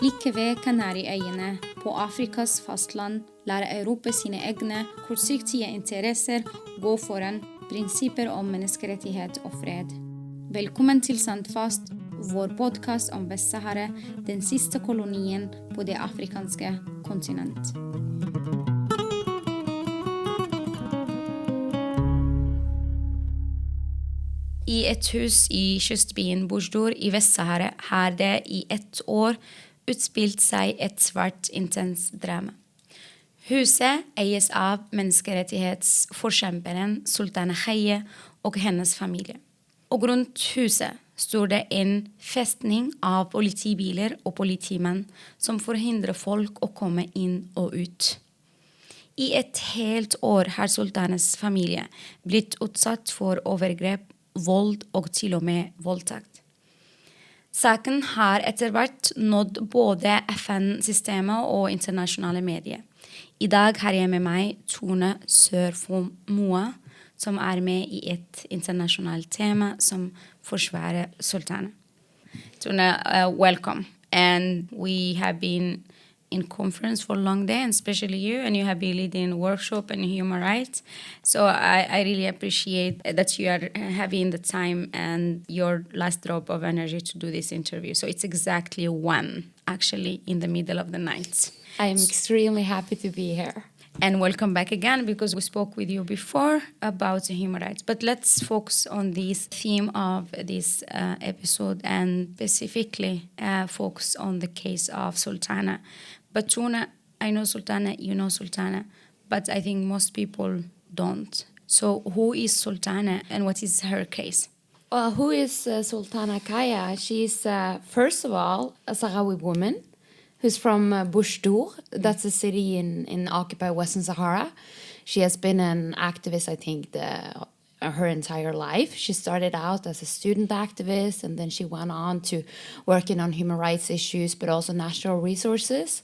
Like ved Kanariøyene på Afrikas fastland lærer Europa sine egne kortsiktige interesser gå foran prinsipper om menneskerettighet og fred. Velkommen til SANDFAST, vår podkast om Vest-Sahara, den siste kolonien på det afrikanske kontinent. I et hus i kystbyen Boujdour i Vest-Sahara har det i et år utspilt seg et svært intens drama. Huset eies av menneskerettighetsforkjemperen Sultana Khaya og hennes familie. Og rundt huset står det en festning av politibiler og politimenn som forhindrer folk å komme inn og ut. I et helt år har Sultanas familie blitt utsatt for overgrep, vold og til og med voldtekt. Saken har etter hvert nådd både FN-systemet og internasjonale medier. I dag har jeg med meg Tone Sørfonn Moe, som er med i et internasjonalt tema som forsvarer Sultana. Tone, welcome. And we have been in conference for a long day, and especially you, and you have been leading a workshop in human rights. So I really appreciate that you are having the time and your last drop of energy to do this interview. So it's exactly 1, actually, in the middle of the night. I'm extremely happy to be here. And welcome back again, because we spoke with you before about the human rights. But let's focus on this theme of this episode and specifically focus on the case of Sultana. But Tuna, I know Sultana, you know Sultana, but I think most people don't. So who is Sultana and what is her case? Well, who is Sultana Khaya? She's, first of all, a Sahrawi woman who's from Boujdour. That's a city in occupied Western Sahara. She has been an activist, I think, her entire life. She started out as a student activist, and then she went on to working on human rights issues, but also natural resources.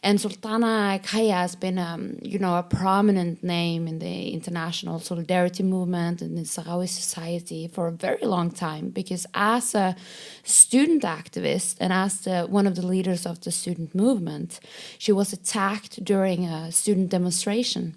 And Sultana Khaya has been, a prominent name in the international solidarity movement and in Sahrawi society for a very long time, because as a student activist and as one of the leaders of the student movement, she was attacked during a student demonstration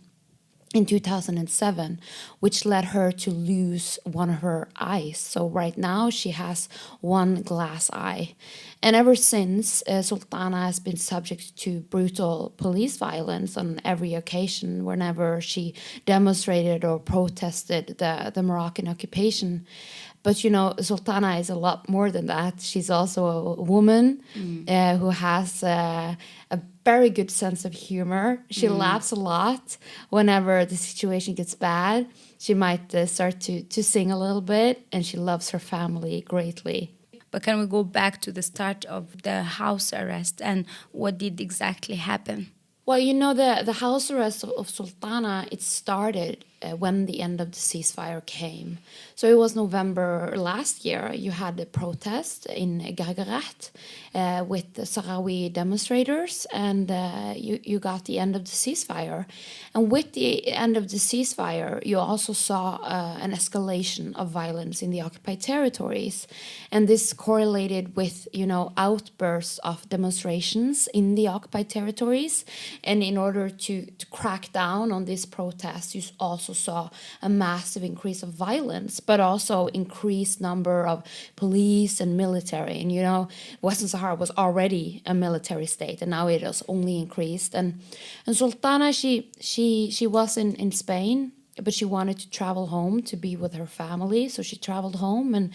in 2007, which led her to lose one of her eyes. So right now she has one glass eye. And ever since, Sultana has been subject to brutal police violence on every occasion whenever she demonstrated or protested the Moroccan occupation. But, Sultana is a lot more than that. She's also a woman who has a very good sense of humor. She laughs a lot whenever the situation gets bad. She might start to sing a little bit, and she loves her family greatly. But can we go back to the start of the house arrest and what did exactly happen? Well, the house arrest of Sultana, it started when the end of the ceasefire came. So it was November last year. You had a protest in Gargaret with the Sahrawi demonstrators, and you got the end of the ceasefire. And with the end of the ceasefire, you also saw an escalation of violence in the occupied territories. And this correlated with, outbursts of demonstrations in the occupied territories. And in order to crack down on this protest, you also saw a massive increase of violence, but also increased number of police and military. And, Western Sahara was already a military state, and now it has only increased. And Sultana, she was in Spain, but she wanted to travel home to be with her family. So she traveled home,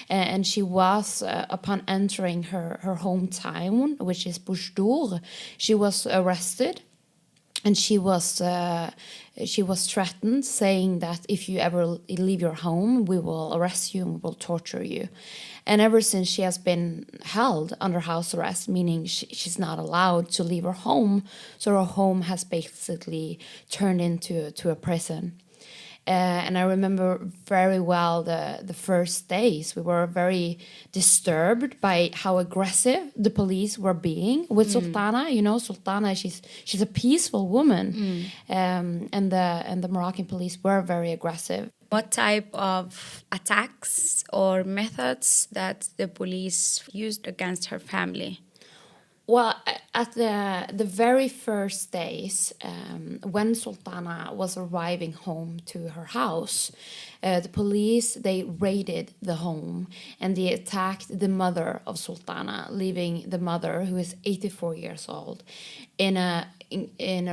and she was, upon entering her hometown, which is Boujdour, she was arrested. And she was threatened, saying that if you ever leave your home, we will arrest you and we will torture you. And ever since, she has been held under house arrest, meaning she's not allowed to leave her home. So her home has basically turned into a prison. And I remember very well the first days. We were very disturbed by how aggressive the police were being with Sultana. Sultana, she's a peaceful woman, and the Moroccan police were very aggressive. What type of attacks or methods that the police used against her family? Well, at the very first days, when Sultana was arriving home to her house, the police, they raided the home and they attacked the mother of Sultana, leaving the mother, who is 84 years old, in a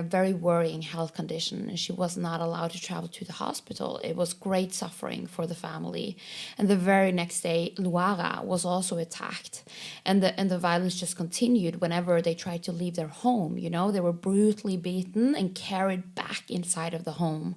very worrying health condition. She was not allowed to travel to the hospital. It was great suffering for the family. And the very next day, Luara was also attacked, and the violence just continued whenever they tried to leave their home. You know, they were brutally beaten and carried back inside of the home.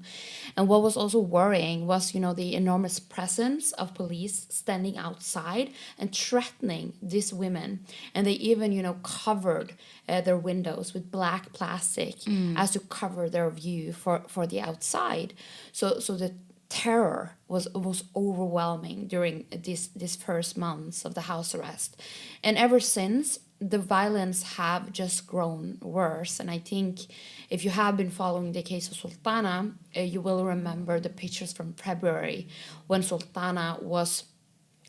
And what was also worrying was, you know, the enormous presence of police standing outside and threatening these women. And they even, you know, covered their windows with black plastic as to cover their view for the outside. So the terror was overwhelming during these first months of the house arrest. And ever since, the violence have just grown worse. And I think if you have been following the case of Sultana, you will remember the pictures from February when Sultana was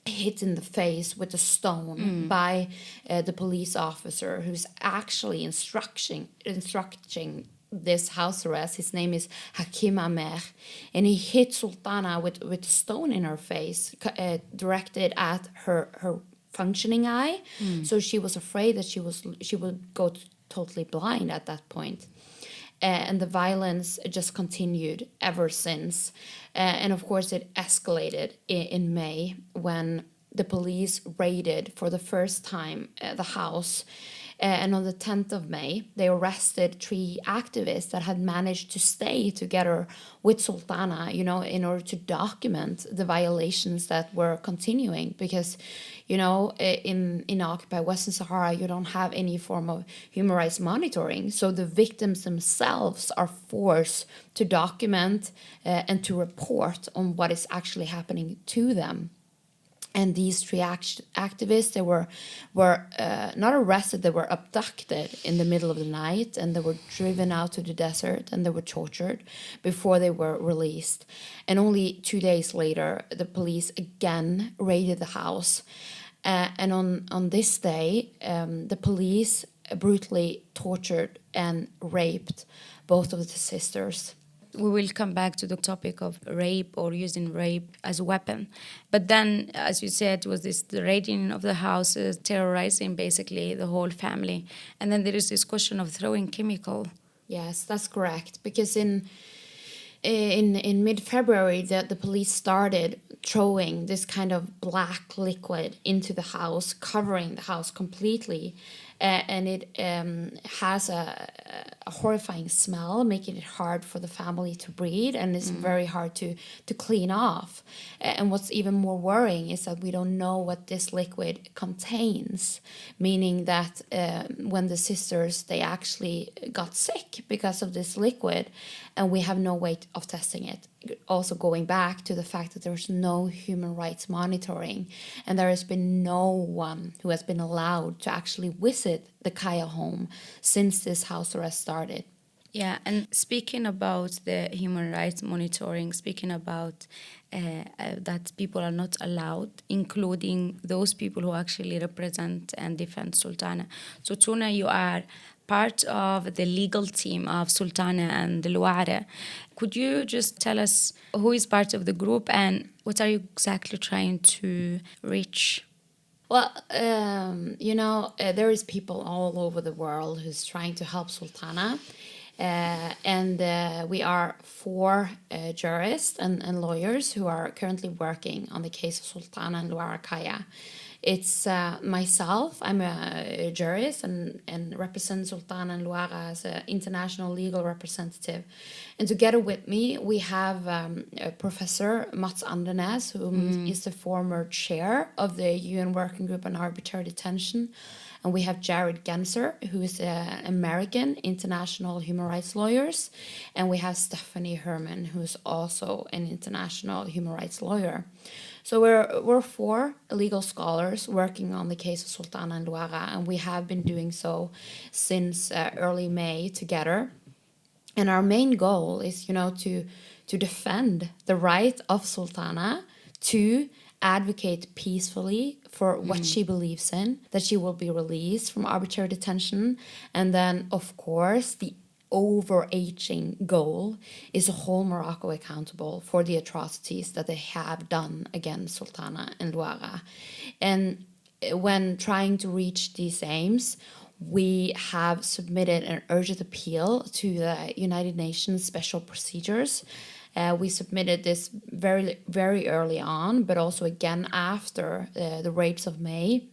hit in the face with a stone by the police officer who's actually instructing this house arrest. His name is Hakim Amer, and he hit Sultana with a stone in her face, directed at her functioning eye. So she was afraid that she would go totally blind at that point. And the violence just continued ever since. And of course, it escalated in May when the police raided for the first time the house. And on the 10th of May, they arrested 3 activists that had managed to stay together with Sultana, you know, in order to document the violations that were continuing. Because, you know, in occupied Western Sahara, you don't have any form of human rights monitoring. So the victims themselves are forced to document and to report on what is actually happening to them. And these 3 activists, they were not arrested, they were abducted in the middle of the night, and they were driven out to the desert, and they were tortured before they were released. And only 2 days later, the police again raided the house. And on this day, the police brutally tortured and raped both of the sisters. We will come back to the topic of rape or using rape as a weapon. But then, as you said, was the raiding of the houses, terrorizing basically the whole family. And then there is this question of throwing chemical. Yes, that's correct. Because in mid-February, the police started throwing this kind of black liquid into the house, covering the house completely. And it has a horrifying smell, making it hard for the family to breathe, and it's very hard to clean off. And what's even more worrying is that we don't know what this liquid contains, meaning that when the sisters, they actually got sick because of this liquid, and we have no way of testing it. Also going back to the fact that there's no human rights monitoring, and there has been no one who has been allowed to actually visit the Khaya home since this house arrest started. Yeah, and speaking about the human rights monitoring, speaking about that people are not allowed, including those people who actually represent and defend Sultana. So Tuna, you are part of the legal team of Sultana and Luara. Could you just tell us who is part of the group and what are you exactly trying to reach? Well, you know, there is people all over the world who's trying to help Sultana. And we are 4 jurists and lawyers who are currently working on the case of Sultana and Luara Khaya. It's myself, I'm a jurist and represent Sultana and Luara as an international legal representative. And together with me, we have Professor Mats Andernes, who is the former chair of the UN Working Group on Arbitrary Detention. And we have Jared Genser, who is an American international human rights lawyer. And we have Stephanie Herman, who is also an international human rights lawyer. So we're 4 legal scholars working on the case of Sultana and Luara, and we have been doing so since early May together. And our main goal is, you know, to defend the right of Sultana to advocate peacefully for what she believes in, that she will be released from arbitrary detention. And then, of course, the overarching goal is to hold Morocco accountable for the atrocities that they have done against Sultana and Louara. And when trying to reach these aims, we have submitted an urgent appeal to the United Nations Special Procedures. We submitted this very, very early on, but also again after the rapes of May,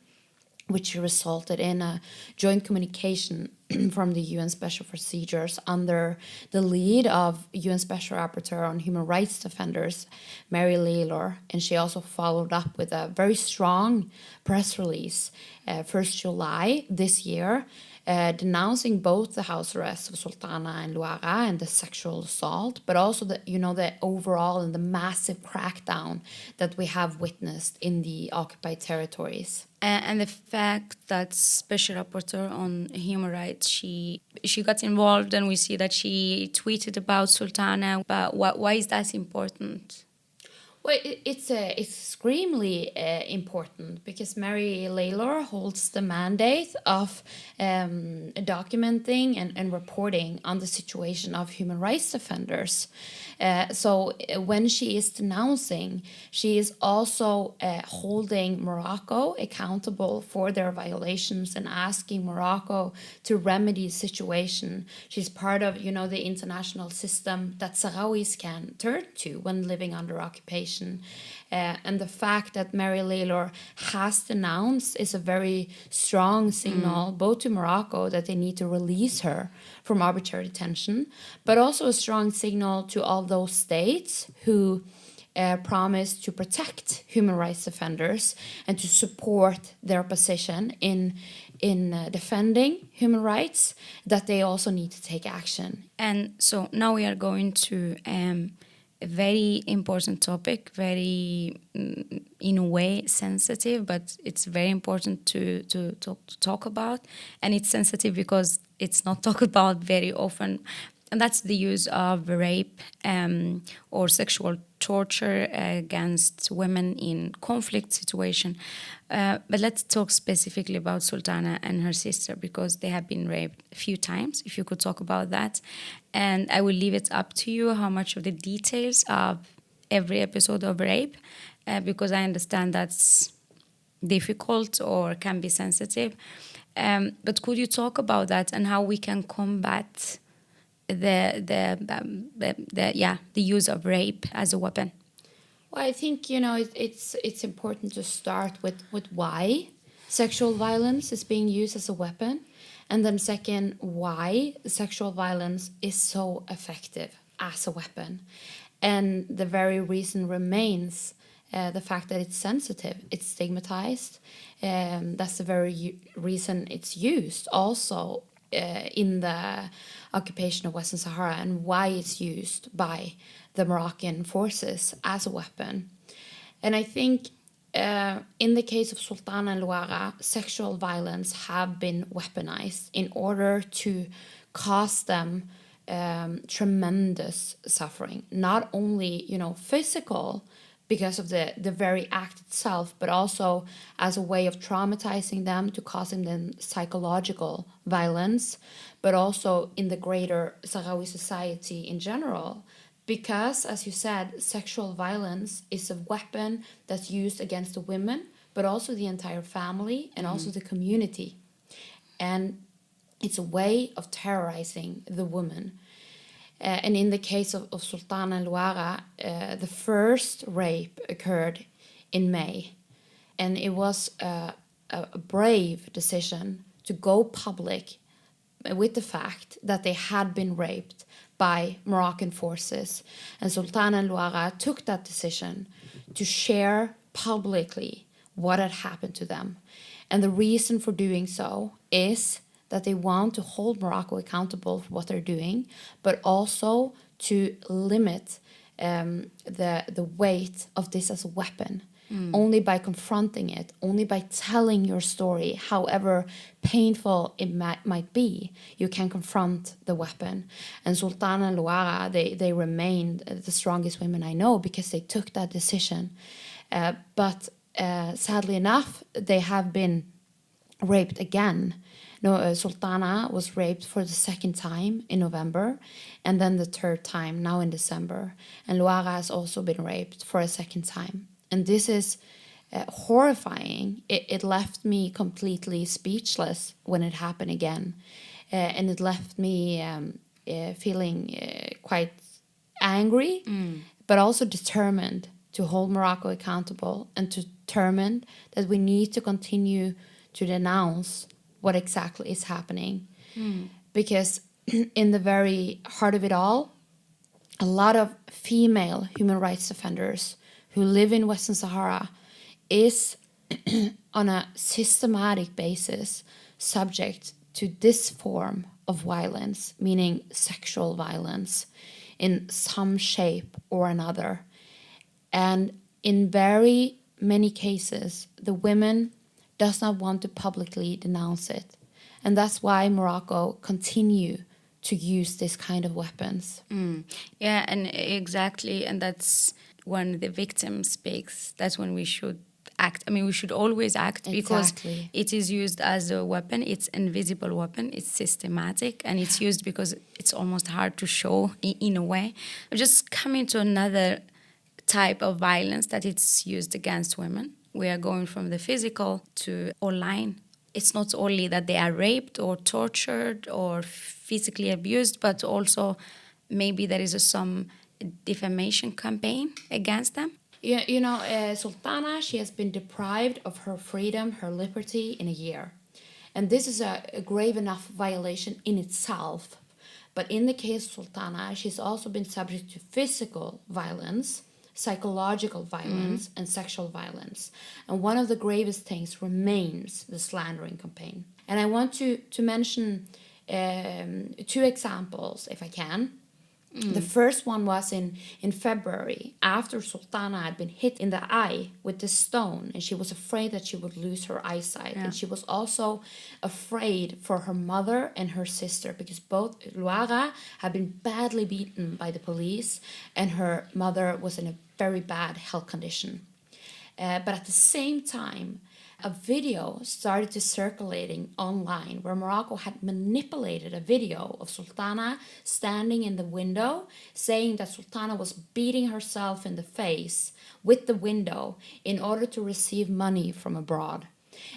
which resulted in a joint communication from the UN Special Procedures under the lead of UN Special Rapporteur on Human Rights Defenders, Mary Laylor. And she also followed up with a very strong press release 1st July this year, denouncing both the house arrest of Sultana and Louara and the sexual assault, but also the overall and the massive crackdown that we have witnessed in the occupied territories. And the fact that Special Rapporteur on Human Rights, she got involved, and we see that she tweeted about Sultana. But why is that important? Well, it's extremely important because Mary Laylor holds the mandate of documenting and reporting on the situation of human rights defenders. So when she is denouncing, she is also holding Morocco accountable for their violations and asking Morocco to remedy the situation. She's part of, the international system that Sahrawis can turn to when living under occupation. And the fact that Mary Laylor has denounced is a very strong signal, both to Morocco that they need to release her from arbitrary detention, but also a strong signal to all those states who promise to protect human rights defenders and to support their position in defending human rights, that they also need to take action. And so now we are going to a very important topic, very, in a way, sensitive, but it's very important to talk about. And it's sensitive because it's not talked about very often. And that's the use of rape or sexual torture against women in conflict situation. But let's talk specifically about Sultana and her sister, because they have been raped a few times, if you could talk about that. And I will leave it up to you how much of the details of every episode of rape, because I understand that's difficult or can be sensitive. But could you talk about that and how we can combat the use of rape as a weapon? Well, I think it's important to start with why sexual violence is being used as a weapon, and then second, why sexual violence is so effective as a weapon. And the very reason remains the fact that it's sensitive, it's stigmatized. That's the very reason it's used also in the occupation of Western Sahara, and why it's used by the Moroccan forces as a weapon. And I think in the case of Sultana and Louara, sexual violence have been weaponized in order to cause them tremendous suffering, not only physical because of the very act itself, but also as a way of traumatizing them, to causing them psychological violence, but also in the greater Sahrawi society in general. Because, as you said, sexual violence is a weapon that's used against the women, but also the entire family and also the community. And it's a way of terrorizing the woman. And in the case of Sultana and Louara, the first rape occurred in May. And it was a brave decision to go public with the fact that they had been raped by Moroccan forces. And Sultana and Louara took that decision to share publicly what had happened to them. And the reason for doing so is that they want to hold Morocco accountable for what they're doing, but also to limit the weight of this as a weapon. Only by confronting it, only by telling your story, however painful it might be, you can confront the weapon. And Sultana and Louara, they remained the strongest women I know because they took that decision. But sadly enough, they have been raped again. No, Sultana was raped for the second time in November, and then the third time now in December. And Luara has also been raped for a second time. And this is horrifying. It left me completely speechless when it happened again. And it left me feeling quite angry, but also determined to hold Morocco accountable and determined that we need to continue to denounce what exactly is happening. Because in the very heart of it all, a lot of female human rights defenders who live in Western Sahara is on a systematic basis subject to this form of violence, meaning sexual violence in some shape or another. And in very many cases, the women does not want to publicly denounce it. And that's why Morocco continue to use this kind of weapons. Yeah, and exactly. And that's when the victim speaks. That's when we should act. I mean, we should always act because it is used as a weapon. It's an invisible weapon. It's systematic. And it's used because it's almost hard to show in a way. Just coming to another type of violence that it's used against women. We are going from the physical to online. It's not only that they are raped or tortured or physically abused, but also maybe there is some defamation campaign against them. You know, Sultana, she has been deprived of her freedom, her liberty in a year. And this is a grave enough violation in itself. But in the case of Sultana, she's also been subject to physical violence, psychological violence, and sexual violence. And one of the gravest things remains the slandering campaign. And I want to mention 2 examples, if I can. The first one was in February, after Sultana had been hit in the eye with the stone, and she was afraid that she would lose her eyesight. Yeah. And she was also afraid for her mother and her sister, because both Luara had been badly beaten by the police, and her mother was in a very bad health condition. But at the same time, a video started to circulating online where Morocco had manipulated a video of Sultana standing in the window, saying that Sultana was beating herself in the face with the window in order to receive money from abroad.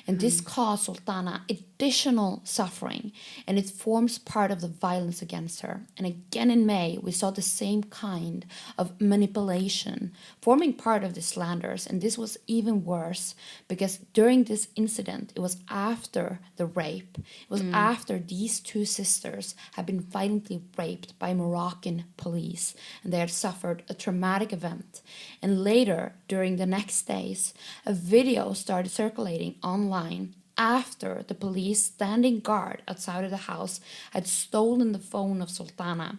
And this caused Sultana additional suffering, and it forms part of the violence against her. And again in May, we saw the same kind of manipulation forming part of the slanders. And this was even worse because during this incident, it was after the rape. It was after these 2 sisters had been violently raped by Moroccan police, and they had suffered a traumatic event. And later, during the next days, a video started circulating online after the police standing guard outside of the house had stolen the phone of Sultana.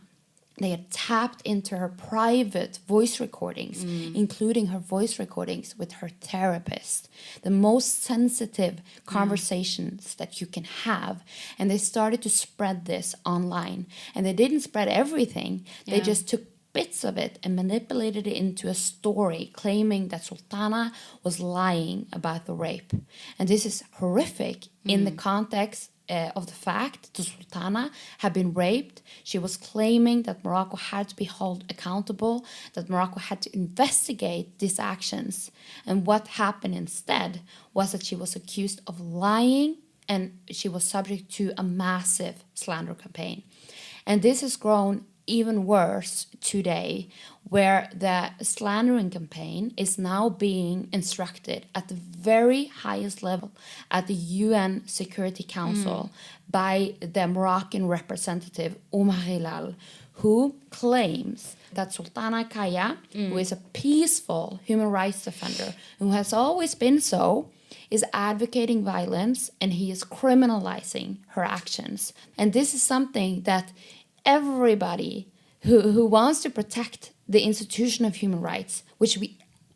They had tapped into her private voice recordings, including her voice recordings with her therapist, the most sensitive conversations that you can have. And they started to spread this online. And they didn't spread everything. They just took bits of it and manipulated it into a story claiming that Sultana was lying about the rape. And this is horrific in the context of the fact that Sultana had been raped. She was claiming that Morocco had to be held accountable, that Morocco had to investigate these actions. And what happened instead was that she was accused of lying, and she was subject to a massive slander campaign. And this has grown even worse today, where the slandering campaign is now being instructed at the very highest level at the UN Security Council by the Moroccan representative Omar Hilal, who claims that Sultana Khaya, who is a peaceful human rights defender, who has always been so, is advocating violence, and he is criminalizing her actions. And this is something that everybody who wants to protect the institution of human rights, which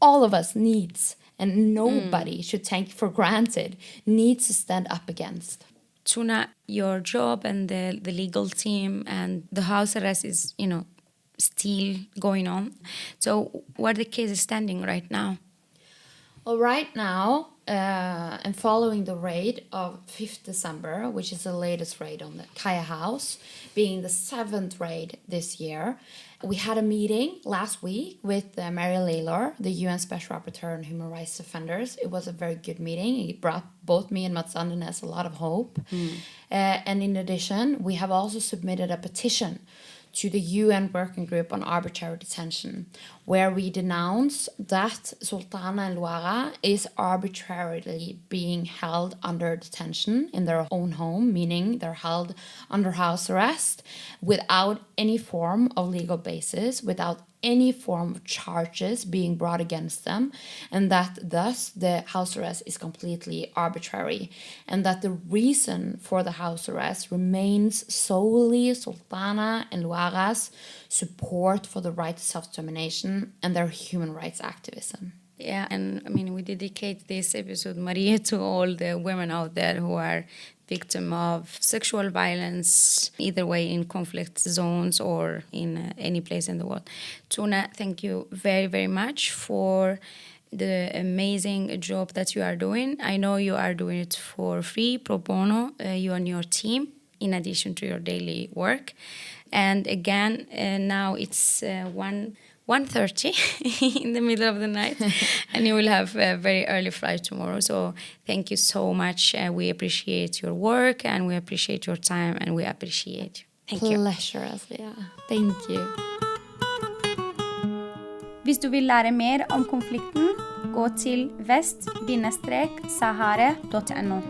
all of us needs, and nobody should take for granted, needs to stand up against. Tuna, your job and the legal team and the house arrest is, still going on. So where the case is standing right now? Well, right now, and following the raid of 5th December, which is the latest raid on the Khaya house, being the 7th raid this year, we had a meeting last week with Mary Laylor, the UN Special Rapporteur on Human Rights Defenders. It was a very good meeting. It brought both me and Mats Andenes a lot of hope. And in addition, we have also submitted a petition to the UN Working Group on Arbitrary Detention, where we denounce that Sultana and Luara is arbitrarily being held under detention in their own home, meaning they're held under house arrest without any form of legal basis, without any form of charges being brought against them, and that thus the house arrest is completely arbitrary, and that the reason for the house arrest remains solely Sultana and Luara's support for the right to self-determination and their human rights activism. Yeah, and I mean, we dedicate this episode, Maria, to all the women out there who are victim of sexual violence, either way in conflict zones or in any place in the world. Tone, thank you very, very much for the amazing job that you are doing. I know you are doing it for free, pro bono, you and your team, in addition to your daily work. And again, now it's 1:30 in the middle of the night, and you will have a very early flight tomorrow. So thank you so much. We appreciate your work, and we appreciate your time, and we appreciate you. Thank you. Pleasure, Aslia. Thank you. Hvis du vil lære mer om konflikten, gå til vest-sahara.no.